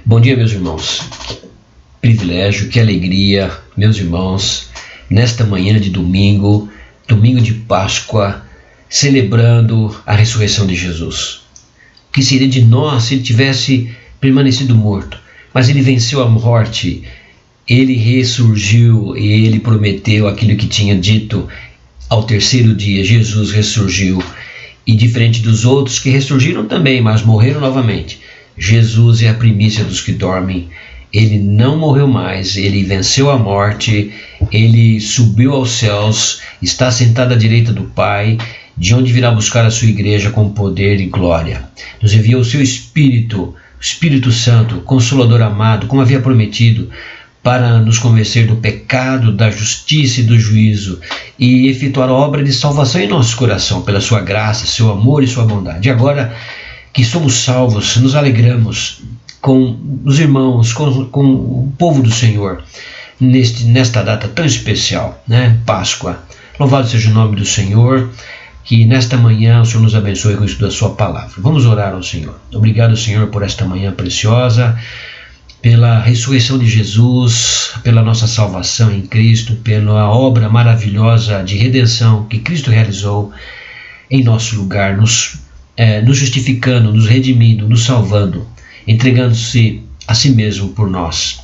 Bom dia, meus irmãos. Que privilégio, que alegria, meus irmãos, nesta manhã de domingo, domingo de Páscoa, celebrando a ressurreição de Jesus. O que seria de nós se ele tivesse permanecido morto? Mas ele venceu a morte, ele ressurgiu e ele prometeu aquilo que tinha dito ao terceiro dia. Jesus ressurgiu, e diferente dos outros que ressurgiram também, mas morreram novamente, Jesus é a primícia dos que dormem. Ele não morreu mais, ele venceu a morte, ele subiu aos céus, está sentado à direita do Pai, de onde virá buscar a sua igreja com poder e glória. Nos enviou o seu Espírito, o Espírito Santo, Consolador amado, como havia prometido, para nos convencer do pecado, da justiça e do juízo, e efetuar a obra de salvação em nosso coração, pela sua graça, seu amor e sua bondade. E agora que somos salvos, nos alegramos com os irmãos, com o povo do Senhor, nesta data tão especial, né? Páscoa. Louvado seja o nome do Senhor, que nesta manhã o Senhor nos abençoe com o estudo da sua palavra. Vamos orar ao Senhor. Obrigado, Senhor, por esta manhã preciosa, pela ressurreição de Jesus, pela nossa salvação em Cristo, pela obra maravilhosa de redenção que Cristo realizou em nosso lugar, nos justificando, nos redimindo, nos salvando, entregando-se a si mesmo por nós,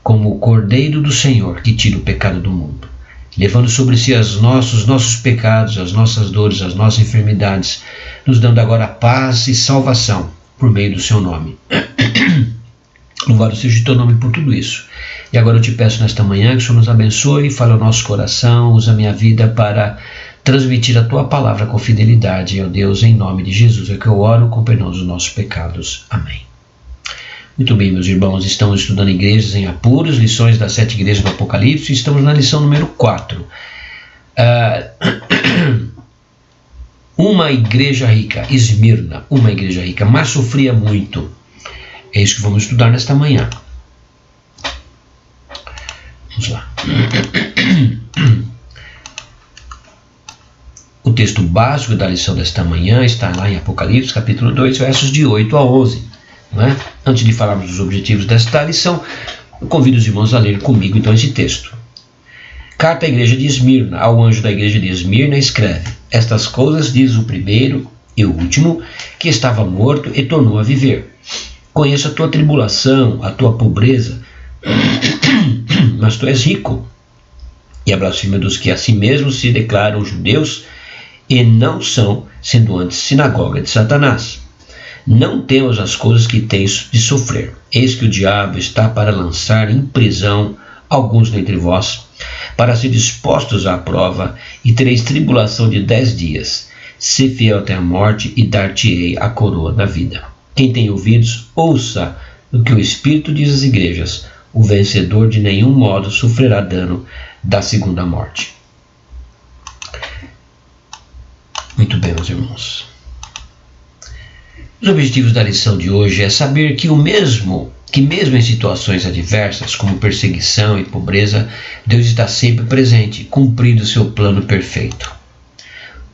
como o Cordeiro do Senhor que tira o pecado do mundo, levando sobre si os nossos pecados, as nossas dores, as nossas enfermidades, nos dando agora paz e salvação por meio do seu nome. Louvado seja o teu nome por tudo isso. E agora eu te peço nesta manhã que o Senhor nos abençoe, fale ao nosso coração, usa a minha vida para transmitir a tua palavra com fidelidade, ó Deus, em nome de Jesus. É que eu oro com perdão dos nossos pecados. Amém. Muito bem, meus irmãos, estamos estudando igrejas em apuros, lições das 7 igrejas do Apocalipse, e estamos na lição número 4. Uma igreja rica, Esmirna, uma igreja rica, mas sofria muito. É isso que vamos estudar nesta manhã. Vamos lá. O texto básico da lição desta manhã está lá em Apocalipse, capítulo 2, versos de 8 a 11. Não é? Antes de falarmos dos objetivos desta lição, eu convido os irmãos a ler comigo então esse texto. Carta à igreja de Esmirna. Ao anjo da igreja de Esmirna escreve: estas coisas diz o primeiro e o último, que estava morto e tornou a viver. Conheço a tua tribulação, a tua pobreza, mas tu és rico. E a blasfêmia dos que a si mesmos se declaram judeus e não são, sendo antes sinagoga de Satanás. Não temas as coisas que tens de sofrer. Eis que o diabo está para lançar em prisão alguns dentre vós, para ser dispostos à prova, e tereis tribulação de 10 dias. Se fiel até a morte, e dar-te-ei a coroa da vida. Quem tem ouvidos, ouça o que o Espírito diz às igrejas. O vencedor de nenhum modo sofrerá dano da segunda morte. Muito bem, meus irmãos. Os objetivos da lição de hoje é saber que mesmo em situações adversas, como perseguição e pobreza, Deus está sempre presente, cumprindo o seu plano perfeito.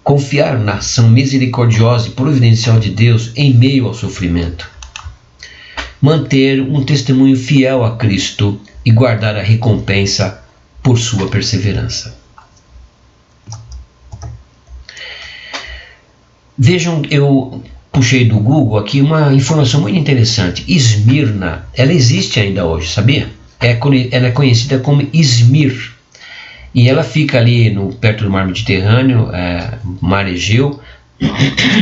Confiar na ação misericordiosa e providencial de Deus em meio ao sofrimento. Manter um testemunho fiel a Cristo e guardar a recompensa por sua perseverança. Vejam, eu puxei do Google aqui uma informação muito interessante. Esmirna, ela existe ainda hoje, sabia? Ela é conhecida como Izmir. E ela fica ali perto do mar Mediterrâneo, mar Egeu,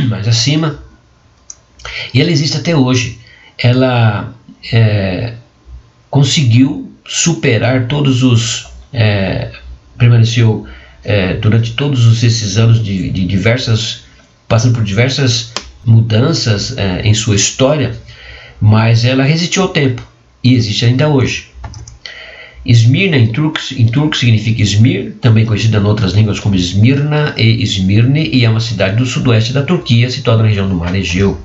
mais acima. E ela existe até hoje. Ela conseguiu superar permaneceu durante todos esses anos passando por diversas mudanças em sua história, mas ela resistiu ao tempo e existe ainda hoje. Esmirna em turco significa Izmir, também conhecida em outras línguas como Esmirna e Izmirne, e é uma cidade do sudoeste da Turquia, situada na região do mar Egeu.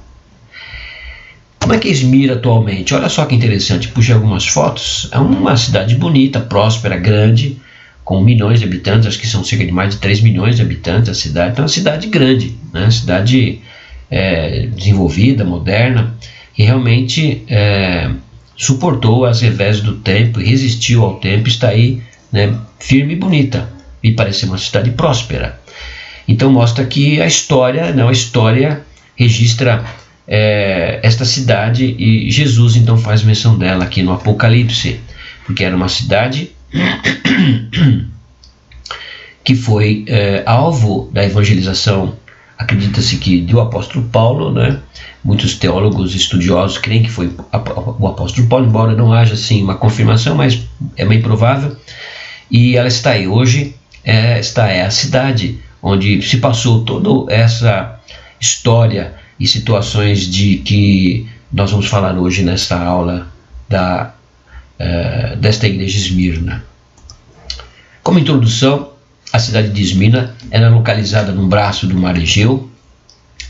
Como é que é Izmir atualmente? Olha só que interessante, puxei algumas fotos. É uma cidade bonita, próspera, grande, com milhões de habitantes, acho que são cerca de mais de 3 milhões de habitantes a cidade. Então é uma cidade grande, né? Cidade desenvolvida, moderna, e realmente suportou as reveses do tempo, resistiu ao tempo, está aí, né, firme e bonita, e parece uma cidade próspera. Então mostra que a história registra esta cidade, e Jesus então faz menção dela aqui no Apocalipse, porque era uma cidade que foi alvo da evangelização, acredita-se que do apóstolo Paulo, né? Muitos teólogos estudiosos creem que foi o apóstolo Paulo, embora não haja assim uma confirmação, mas é bem provável. E ela está aí hoje. Esta é a cidade onde se passou toda essa história e situações de que nós vamos falar hoje nesta aula desta igreja de Esmirna. Como introdução, a cidade de Esmirna era localizada num braço do mar Egeu,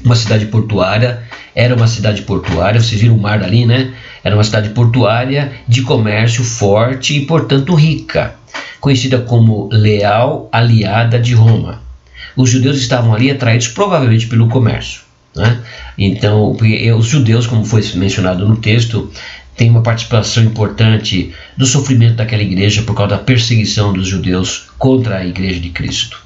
uma cidade portuária. Era uma cidade portuária, vocês viram o mar ali, né? Era uma cidade portuária de comércio forte e, portanto, rica, conhecida como leal aliada de Roma. Os judeus estavam ali atraídos provavelmente pelo comércio, né? Então, os judeus, como foi mencionado no texto, têm uma participação importante do sofrimento daquela igreja por causa da perseguição dos judeus contra a igreja de Cristo.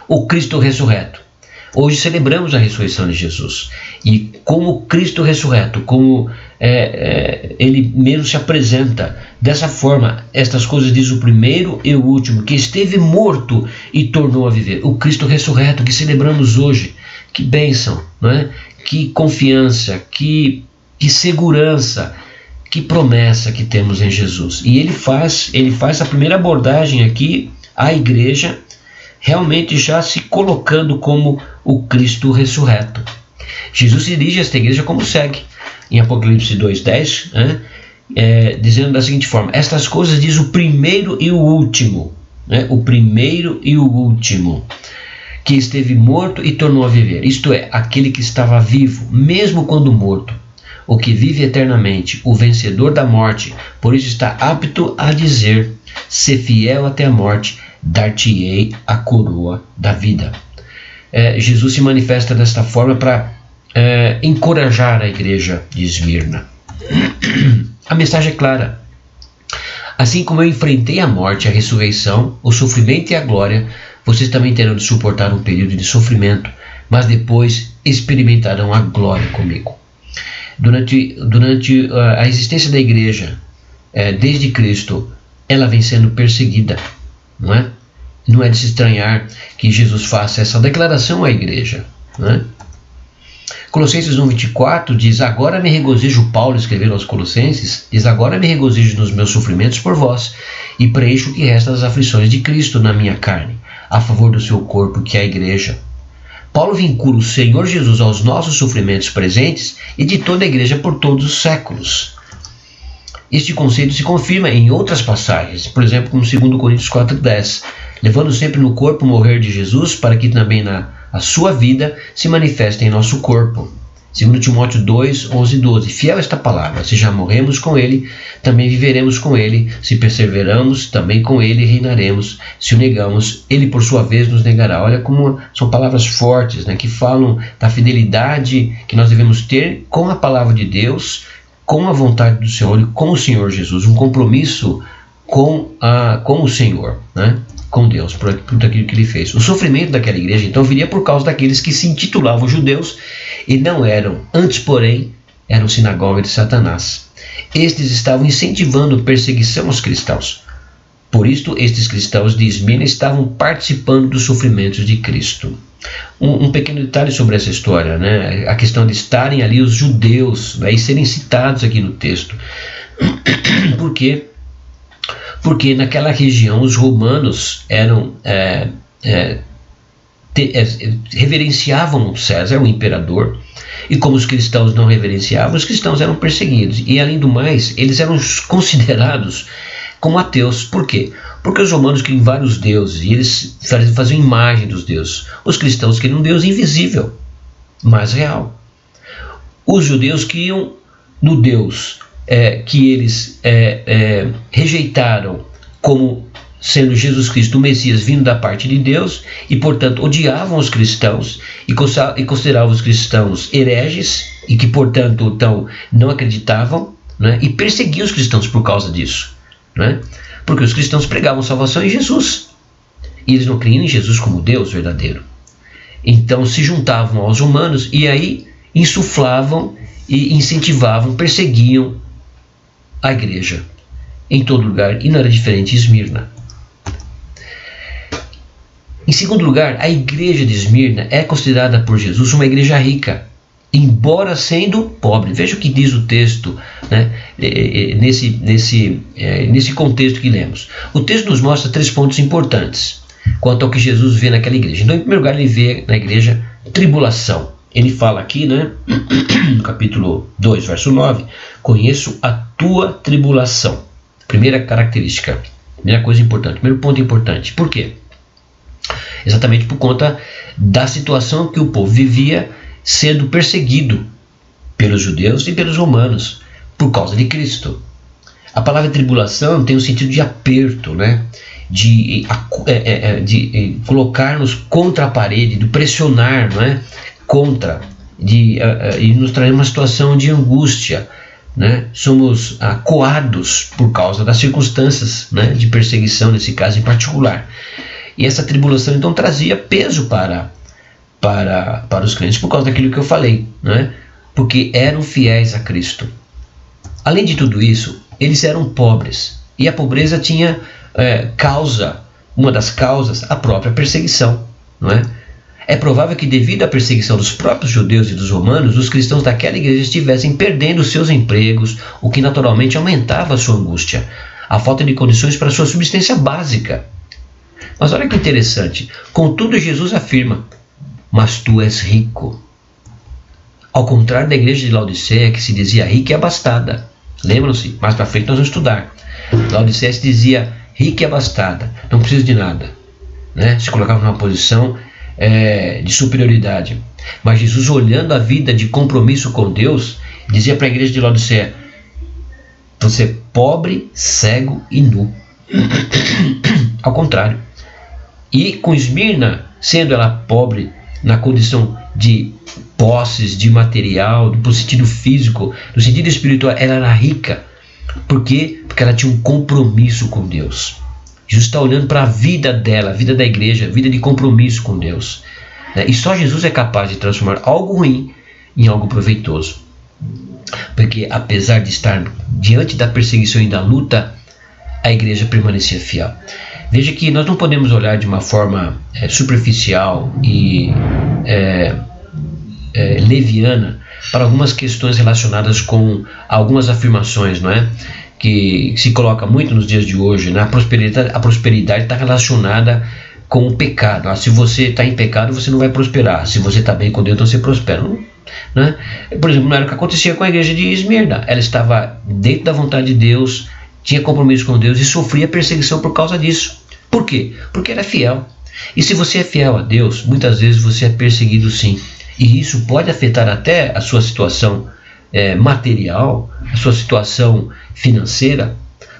O Cristo ressurreto. Hoje celebramos a ressurreição de Jesus, e como Cristo ressurreto, como ele mesmo se apresenta dessa forma, estas coisas diz o primeiro e o último, que esteve morto e tornou a viver. O Cristo ressurreto que celebramos hoje, que bênção, não é? Que confiança, que segurança, que promessa que temos em Jesus. E ele faz a primeira abordagem aqui à igreja, realmente já se colocando como o Cristo ressurreto. Jesus se dirige a esta igreja como segue, em Apocalipse 2:10, dizendo da seguinte forma: estas coisas diz o primeiro e o último, né? O primeiro e o último, que esteve morto e tornou a viver, isto é, aquele que estava vivo, mesmo quando morto, o que vive eternamente, o vencedor da morte, por isso está apto a dizer: se fiel até a morte, dar-te-ei a coroa da vida. Jesus se manifesta desta forma para encorajar a igreja de Esmirna. A mensagem é clara: assim como eu enfrentei a morte, a ressurreição, o sofrimento e a glória, vocês também terão de suportar um período de sofrimento, mas depois experimentarão a glória comigo. Durante a existência da igreja, desde Cristo, ela vem sendo perseguida, não é? Não é de se estranhar que Jesus faça essa declaração à igreja, não é? Colossenses 1:24 diz: agora me regozijo, Paulo escrevendo aos Colossenses, diz: agora me regozijo nos meus sofrimentos por vós, e preencho o que resta das aflições de Cristo na minha carne, a favor do seu corpo, que é a igreja. Paulo vincula o Senhor Jesus aos nossos sofrimentos presentes e de toda a igreja por todos os séculos. Este conceito se confirma em outras passagens, por exemplo, como 2 Coríntios 4:10, levando sempre no corpo o morrer de Jesus, para que também a sua vida se manifeste em nosso corpo. 2 Timóteo 2:11-12, fiel esta palavra: se já morremos com ele, também viveremos com ele, se perseveramos, também com ele reinaremos, se o negamos, ele por sua vez nos negará. Olha como são palavras fortes, né, que falam da fidelidade que nós devemos ter com a palavra de Deus, com a vontade do Senhor e com o Senhor Jesus, um compromisso com o Senhor, né? Com Deus, por tudo aquilo que ele fez. O sofrimento daquela igreja então viria por causa daqueles que se intitulavam judeus e não eram, antes porém eram sinagoga de Satanás. Estes estavam incentivando perseguição aos cristãos. Por isto, estes cristãos de Esmirna estavam participando dos sofrimentos de Cristo. Um pequeno detalhe sobre essa história, né? A questão de estarem ali os judeus, né, e serem citados aqui no texto. Por quê? Porque naquela região os romanos reverenciavam César, o imperador, e como os cristãos não reverenciavam, os cristãos eram perseguidos. E além do mais, eles eram considerados como ateus. Por quê? Porque os romanos criam vários deuses e eles faziam imagem dos deuses. Os cristãos queriam um Deus invisível, mas real. Os judeus criam no Deus que eles rejeitaram como sendo Jesus Cristo o Messias vindo da parte de Deus, e portanto odiavam os cristãos e consideravam os cristãos hereges, e que portanto então não acreditavam né, e perseguiam os cristãos por causa disso, né, porque os cristãos pregavam salvação em Jesus e eles não criam em Jesus como Deus verdadeiro. Então se juntavam aos romanos e aí insuflavam e incentivavam, perseguiam a igreja em todo lugar, e não era diferente em Esmirna. Em segundo lugar, a igreja de Esmirna é considerada por Jesus uma igreja rica, embora sendo pobre. Veja o que diz o texto, né, nesse contexto que lemos. O texto nos mostra 3 pontos importantes quanto ao que Jesus vê naquela igreja. Então, em primeiro lugar, ele vê na igreja tribulação. Ele fala aqui, né, no capítulo 2, verso 9, conheço a tua tribulação. Primeira característica, primeira coisa importante, primeiro ponto importante. Por quê? Exatamente por conta da situação que o povo vivia sendo perseguido pelos judeus e pelos romanos por causa de Cristo. A palavra tribulação tem o sentido de aperto, né? de colocar-nos contra a parede, de pressionar, não é? Contra, e nos trazer uma situação de angústia, né? Somos coados por causa das circunstâncias, né, de perseguição, nesse caso em particular. E essa tribulação então trazia peso para os crentes por causa daquilo que eu falei, né? Porque eram fiéis a Cristo. Além de tudo isso, eles eram pobres, e a pobreza tinha uma das causas, a própria perseguição, não é? É provável que, devido à perseguição dos próprios judeus e dos romanos, os cristãos daquela igreja estivessem perdendo seus empregos, o que naturalmente aumentava a sua angústia, a falta de condições para a sua subsistência básica. Mas olha que interessante, contudo Jesus afirma, mas tu és rico. Ao contrário da igreja de Laodiceia, que se dizia rica e abastada. Lembram-se? Mais para frente nós vamos estudar. Laodiceia se dizia rica e abastada, não precisa de nada, né? Se colocava numa posição de superioridade. Mas Jesus, olhando a vida de compromisso com Deus, dizia para a igreja de Laodiceia, você é pobre, cego e nu. Ao contrário. E com Esmirna, sendo ela pobre na condição de posses, de material, do sentido físico, no sentido espiritual, ela era rica. Por quê? Porque ela tinha um compromisso com Deus. Jesus está olhando para a vida dela, a vida da igreja, a vida de compromisso com Deus, né? E só Jesus é capaz de transformar algo ruim em algo proveitoso. Porque apesar de estar diante da perseguição e da luta, a igreja permanecia fiel. Veja que nós não podemos olhar de uma forma superficial e leviana para algumas questões relacionadas com algumas afirmações, não é? Que se coloca muito nos dias de hoje, né? A prosperidade está relacionada com o pecado. Se você está em pecado, você não vai prosperar. Se você está bem com Deus, então você prospera, né? Por exemplo, não era o que acontecia com a igreja de Esmirna. Ela estava dentro da vontade de Deus, tinha compromisso com Deus e sofria perseguição por causa disso. Por quê? Porque era fiel. E se você é fiel a Deus, muitas vezes você é perseguido sim. E isso pode afetar até a sua situação material, a sua situação financeira,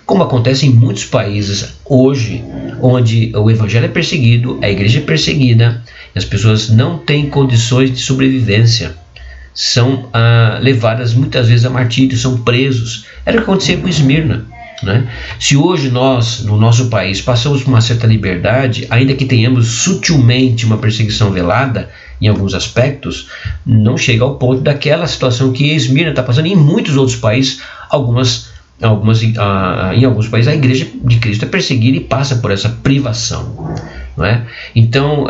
como acontece em muitos países hoje, onde o evangelho é perseguido, a igreja é perseguida, e as pessoas não têm condições de sobrevivência, são levadas muitas vezes a martírio, são presos. Era o que acontecia com Esmirna, né? Se hoje nós, no nosso país, passamos por uma certa liberdade, ainda que tenhamos sutilmente uma perseguição velada, em alguns aspectos, não chega ao ponto daquela situação que Esmirna está passando. Em muitos outros países, em alguns países, a igreja de Cristo é perseguida e passa por essa privação, não é? Então,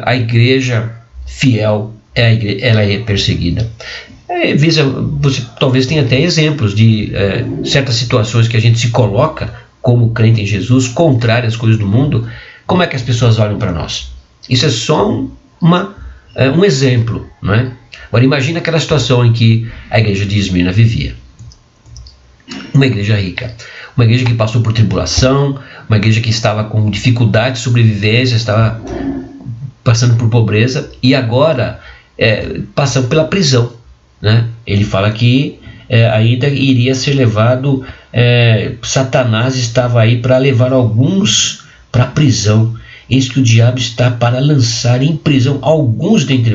a igreja fiel, ela é perseguida. Você talvez tenha até exemplos de certas situações que a gente se coloca como crente em Jesus, contrário às coisas do mundo. Como é que as pessoas olham para nós? Isso é só um exemplo, não é? Agora imagina aquela situação em que a igreja de Esmirna vivia. Uma igreja rica, uma igreja que passou por tribulação, uma igreja que estava com dificuldade de sobrevivência, estava passando por pobreza e agora passando pela prisão, né? Ele fala que ainda iria ser levado, Satanás estava aí para levar alguns para a prisão. Eis que o diabo está para lançar em prisão alguns dentre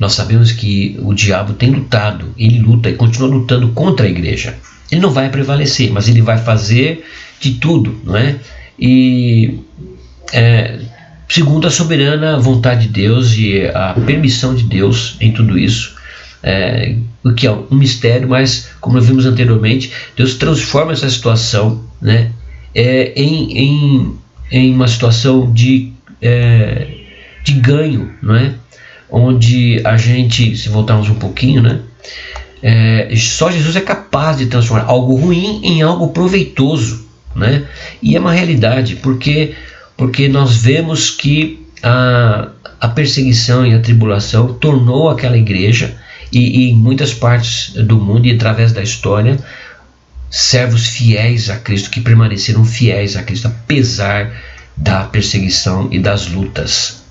nós sabemos que o diabo tem lutado, ele luta e continua lutando contra a igreja. Ele não vai prevalecer, mas ele vai fazer de tudo, não é? E segundo a soberana vontade de Deus e a permissão de Deus em tudo isso, o que é um mistério, mas como vimos anteriormente, Deus transforma essa situação, né, em uma situação de ganho, não é? Onde a gente, se voltarmos um pouquinho, né, só Jesus é capaz de transformar algo ruim em algo proveitoso, né? E é uma realidade, porque nós vemos que a perseguição e a tribulação tornou aquela igreja, e em muitas partes do mundo e através da história, servos fiéis a Cristo, que permaneceram fiéis a Cristo, apesar da perseguição e das lutas.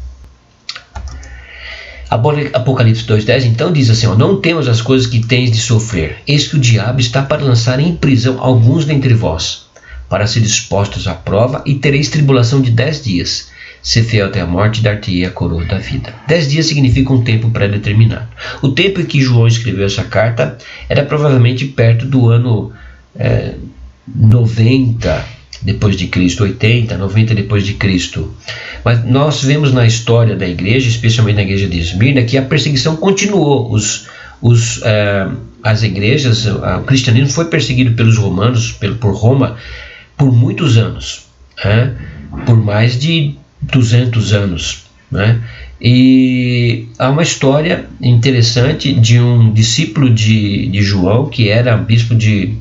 Apocalipse 2:10 então diz assim, não temas as coisas que tens de sofrer, eis que o diabo está para lançar em prisão alguns dentre vós, para ser expostos à prova, e tereis tribulação de 10 dias. Ser fiel até a morte, dar-te-ei a coroa da vida. 10 dias significa um tempo pré-determinado. O tempo em que João escreveu essa carta era provavelmente perto do ano 90 depois de Cristo, 80, 90 depois de Cristo. Mas nós vemos na história da igreja, especialmente na igreja de Esmirna, que a perseguição continuou. As igrejas, o cristianismo foi perseguido pelos romanos, por Roma, por muitos anos, por mais de 200 anos, né? E há uma história interessante de um discípulo de João, que era bispo de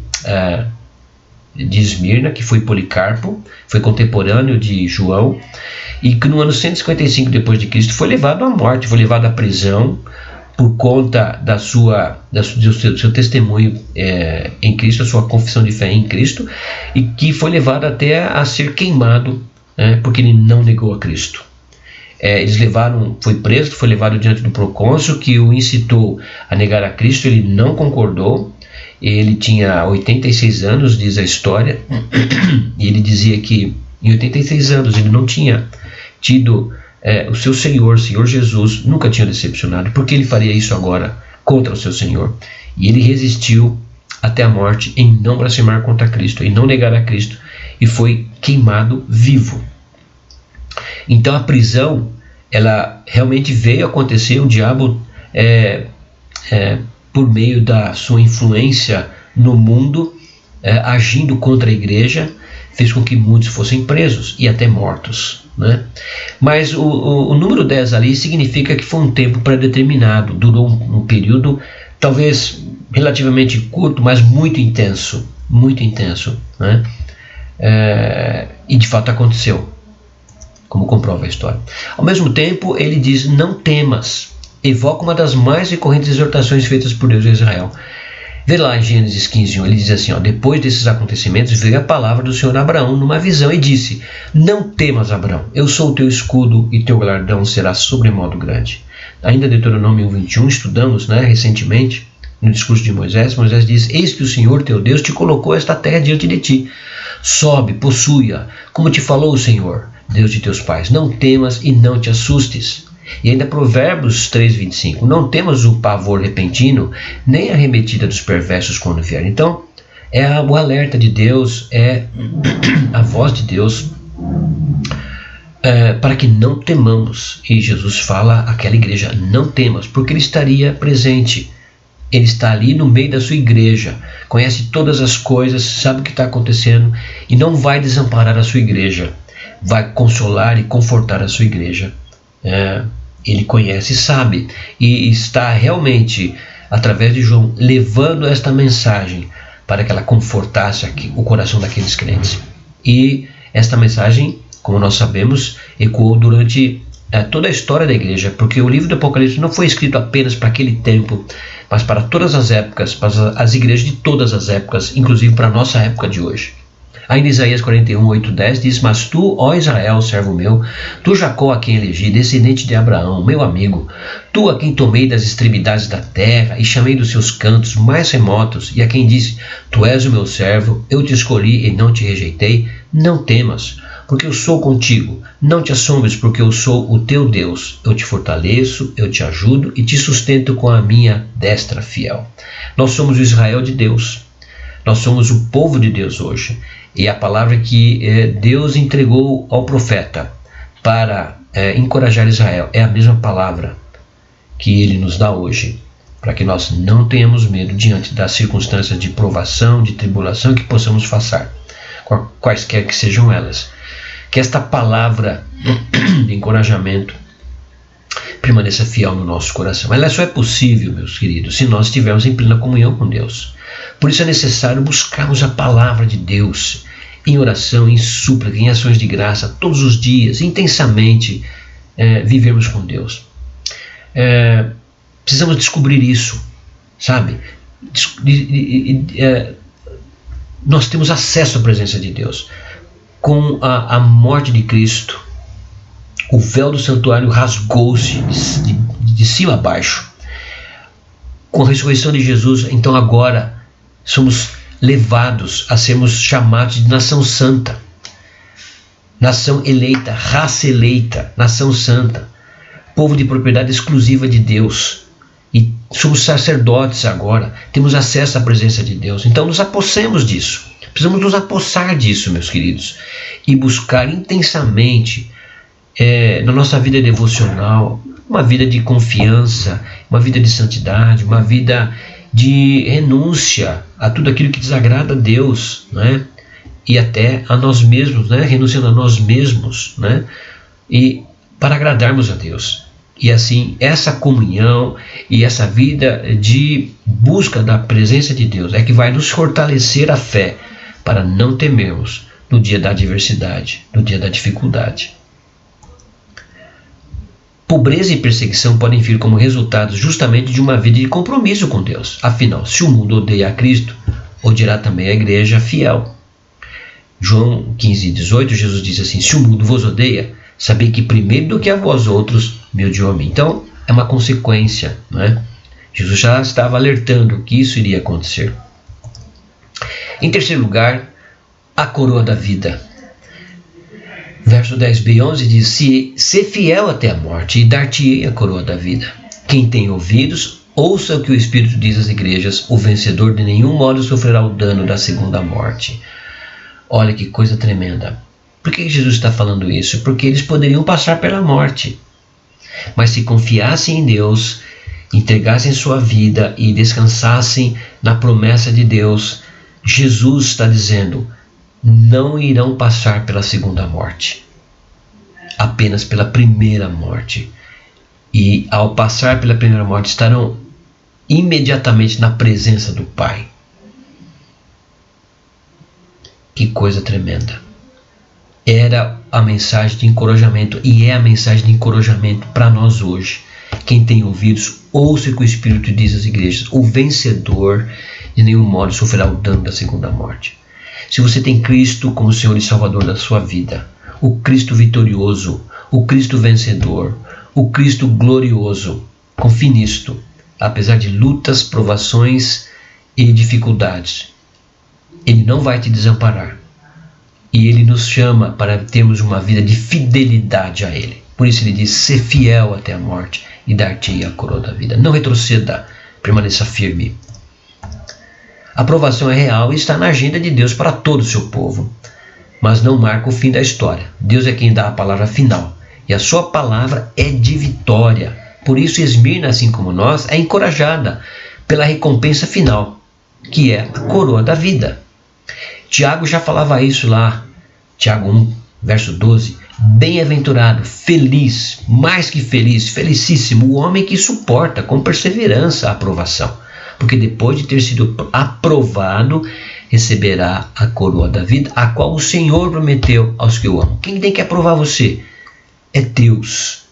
Esmirna, que foi Policarpo, foi contemporâneo de João, e que no ano 155 depois de Cristo foi levado à morte, foi levado à prisão por conta do seu testemunho em Cristo, a sua confissão de fé em Cristo, e que foi levado até a ser queimado, porque ele não negou a Cristo. Foi preso, foi levado diante do procônsul, que o incitou a negar a Cristo. Ele não concordou. Ele tinha 86 anos, diz a história, e ele dizia que em 86 anos ele não tinha tido o seu Senhor Jesus, nunca tinha decepcionado. Por que ele faria isso agora contra o seu Senhor? E ele resistiu até a morte em não blasfemar contra Cristo, em não negar a Cristo, e foi queimado vivo. Então a prisão, ela realmente veio acontecer. O diabo, por meio da sua influência no mundo, agindo contra a igreja, fez com que muitos fossem presos e até mortos, né? Mas o número 10 ali significa que foi um tempo pré-determinado, durou um período talvez relativamente curto, mas muito intenso, né? E de fato aconteceu, como comprova a história. Ao mesmo tempo, ele diz, não temas, evoca uma das mais recorrentes exortações feitas por Deus a Israel. Vê lá em Gênesis 15:1, ele diz assim, depois desses acontecimentos veio a palavra do Senhor a Abraão numa visão e disse, não temas, Abraão, eu sou o teu escudo e teu galardão será sobremodo grande. Ainda Deuteronômio 1:21, estudamos recentemente, no discurso de Moisés diz, eis que o Senhor teu Deus te colocou esta terra diante de ti, sobe, possui-a, como te falou o Senhor, Deus de teus pais, não temas e não te assustes. E ainda Provérbios 3:25, não temas o pavor repentino, nem a arremetida dos perversos quando vier. Então, o alerta de Deus, a voz de Deus, para que não temamos. E Jesus fala àquela igreja, não temas, porque Ele estaria presente. Ele está ali no meio da sua igreja, conhece todas as coisas, sabe o que está acontecendo e não vai desamparar a sua igreja, vai consolar e confortar a sua igreja. Ele conhece e sabe, e está realmente, através de João, levando esta mensagem para que ela confortasse o coração daqueles crentes. E esta mensagem, como nós sabemos, ecoou durante toda a história da igreja, porque o livro do Apocalipse não foi escrito apenas para aquele tempo, mas para todas as épocas, para as igrejas de todas as épocas, inclusive para a nossa época de hoje. Ainda Isaías 41:8-10 diz, mas tu, ó Israel, servo meu, tu Jacó a quem elegi, descendente de Abraão, meu amigo, tu a quem tomei das extremidades da terra e chamei dos seus cantos mais remotos, e a quem disse, tu és o meu servo, eu te escolhi e não te rejeitei, não temas, porque eu sou contigo. Não te assombres, porque eu sou o teu Deus. Eu te fortaleço, eu te ajudo e te sustento com a minha destra fiel. Nós somos o Israel de Deus. Nós somos o povo de Deus hoje. E a palavra que Deus entregou ao profeta para encorajar Israel é a mesma palavra que ele nos dá hoje, para que nós não tenhamos medo diante das circunstâncias de provação, de tribulação que possamos passar, quaisquer que sejam elas. Que esta palavra de encorajamento permaneça fiel no nosso coração. Ela só é possível, meus queridos, se nós estivermos em plena comunhão com Deus. Por isso é necessário buscarmos a palavra de Deus em oração, em súplica, em ações de graça, todos os dias, intensamente vivermos com Deus. Precisamos descobrir isso, sabe? Nós temos acesso à presença de Deus. Com a morte de Cristo, o véu do santuário rasgou-se de cima a baixo. Com a ressurreição de Jesus, então agora somos levados a sermos chamados de nação santa, nação eleita, raça eleita, nação santa, povo de propriedade exclusiva de Deus. E somos sacerdotes agora, temos acesso à presença de Deus. Então nos apossemos disso. Precisamos nos apossar disso, meus queridos, e buscar intensamente na nossa vida devocional uma vida de confiança, uma vida de santidade, uma vida de renúncia a tudo aquilo que desagrada a Deus, né? E até a nós mesmos, né? Renunciando a nós mesmos, né? E para agradarmos a Deus. E assim, essa comunhão e essa vida de busca da presença de Deus é que vai nos fortalecer a fé para não temermos no dia da adversidade, no dia da dificuldade. Pobreza e perseguição podem vir como resultado justamente de uma vida de compromisso com Deus. Afinal, se o mundo odeia a Cristo, odiará também a igreja fiel. João 15:18, Jesus diz assim: se o mundo vos odeia, sabei que primeiro do que a vós outros me odiou a mim. Então, é uma consequência, não é? Jesus já estava alertando que isso iria acontecer. Em terceiro lugar, a coroa da vida. Verso 10b11 diz: se fiel até a morte, e dar-te-ei a coroa da vida. Quem tem ouvidos, ouça o que o Espírito diz às igrejas: o vencedor de nenhum modo sofrerá o dano da segunda morte. Olha que coisa tremenda. Por que Jesus está falando isso? Porque eles poderiam passar pela morte. Mas se confiassem em Deus, entregassem sua vida e descansassem na promessa de Deus, Jesus está dizendo: não irão passar pela segunda morte, apenas pela primeira morte. E ao passar pela primeira morte, estarão imediatamente na presença do Pai. Que coisa tremenda. Era a mensagem de encorajamento e é a mensagem de encorajamento para nós hoje. Quem tem ouvidos, ouça o que o Espírito diz às igrejas: o vencedor de nenhum modo sofrerá o dano da segunda morte. Se você tem Cristo como Senhor e Salvador da sua vida, o Cristo vitorioso, o Cristo vencedor, o Cristo glorioso, confie nisto. Apesar de lutas, provações e dificuldades, Ele não vai te desamparar. E Ele nos chama para termos uma vida de fidelidade a Ele. Por isso Ele diz: ser fiel até a morte e dar-te a coroa da vida. Não retroceda, permaneça firme. A aprovação é real e está na agenda de Deus para todo o seu povo, mas não marca o fim da história. Deus é quem dá a palavra final, e a sua palavra é de vitória. Por isso Esmirna, assim como nós, é encorajada pela recompensa final, que é a coroa da vida. Tiago já falava isso lá, Tiago 1, verso 12. Bem-aventurado, feliz, mais que feliz, felicíssimo, o homem que suporta com perseverança a aprovação, porque depois de ter sido aprovado, receberá a coroa da vida, a qual o Senhor prometeu aos que o amam. Quem tem que aprovar você? É Deus.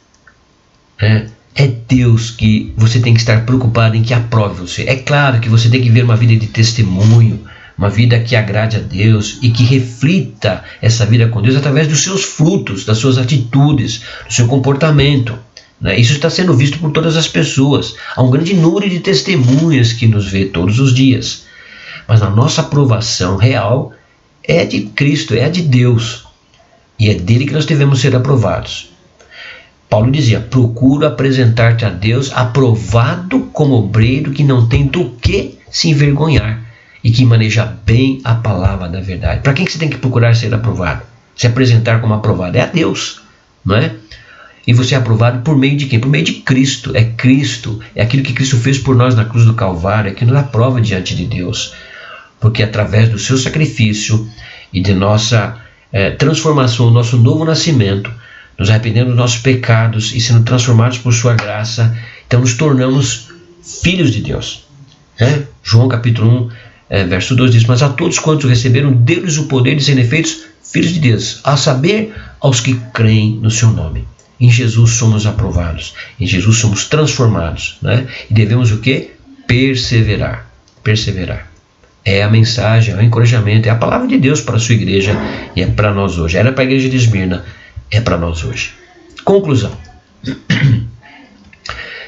É Deus que você tem que estar preocupado em que aprove você. É claro que você tem que ver uma vida de testemunho, uma vida que agrade a Deus e que reflita essa vida com Deus através dos seus frutos, das suas atitudes, do seu comportamento. Isso está sendo visto por todas as pessoas. Há um grande número de testemunhas que nos vê todos os dias. Mas a nossa aprovação real é de Cristo, é a de Deus. E é dele que nós devemos ser aprovados. Paulo dizia: procura apresentar-te a Deus aprovado como obreiro que não tem do que se envergonhar e que maneja bem a palavra da verdade. Para quem que você tem que procurar ser aprovado? Se apresentar como aprovado? É a Deus, não é? E você é aprovado por meio de quem? Por meio de Cristo. É Cristo, é aquilo que Cristo fez por nós na cruz do Calvário, é que nos aprova diante de Deus. Porque através do seu sacrifício e de nossa transformação, nosso novo nascimento, nos arrependendo dos nossos pecados e sendo transformados por sua graça, então nos tornamos filhos de Deus. João capítulo 1, verso 2 diz: mas a todos quantos receberam, deu-lhes o poder de serem feitos filhos de Deus, a saber, aos que creem no seu nome. Em Jesus somos aprovados, em Jesus somos transformados, e devemos o quê? Perseverar. É a mensagem, é o encorajamento, é a palavra de Deus para a sua igreja e é para nós hoje. Era para a igreja de Esmirna, é para nós hoje. Conclusão.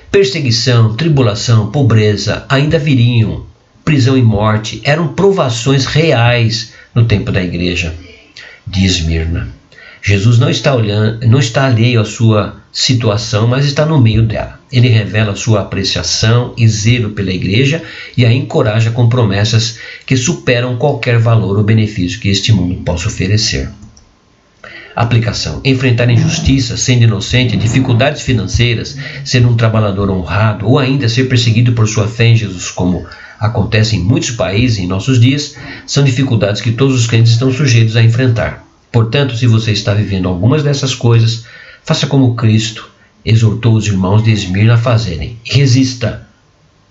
Perseguição, tribulação, pobreza ainda viriam, prisão e morte eram provações reais no tempo da igreja de Esmirna. Jesus não está alheio à sua situação, mas está no meio dela. Ele revela sua apreciação e zelo pela igreja e a encoraja com promessas que superam qualquer valor ou benefício que este mundo possa oferecer. Aplicação: enfrentar injustiça, sendo inocente, dificuldades financeiras, ser um trabalhador honrado ou ainda ser perseguido por sua fé em Jesus, como acontece em muitos países em nossos dias, são dificuldades que todos os crentes estão sujeitos a enfrentar. Portanto, se você está vivendo algumas dessas coisas, faça como Cristo exortou os irmãos de Esmirna a fazerem. Resista,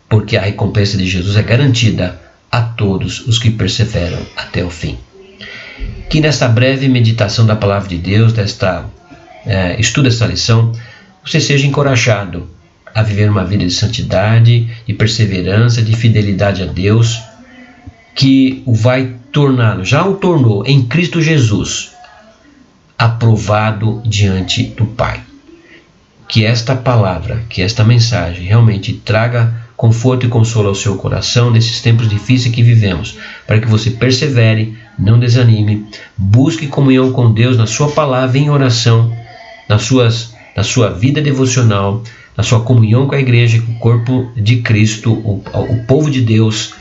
porque a recompensa de Jesus é garantida a todos os que perseveram até o fim. Que nesta breve meditação da palavra de Deus, estudo desta lição, você seja encorajado a viver uma vida de santidade, de perseverança, de fidelidade a Deus, que o vai torná-lo, já o tornou em Cristo Jesus, aprovado diante do Pai. Que esta palavra, que esta mensagem realmente traga conforto e consolo ao seu coração nesses tempos difíceis que vivemos, para que você persevere, não desanime, busque comunhão com Deus na sua palavra, em oração, na sua vida devocional, na sua comunhão com a igreja, com o corpo de Cristo, o povo de Deus,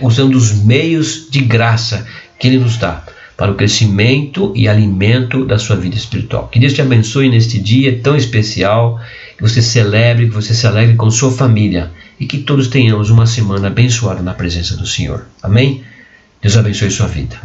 usando os meios de graça que Ele nos dá para o crescimento e alimento da sua vida espiritual. Que Deus te abençoe neste dia tão especial, que você celebre, que você se alegre com sua família e que todos tenhamos uma semana abençoada na presença do Senhor. Amém? Deus abençoe sua vida.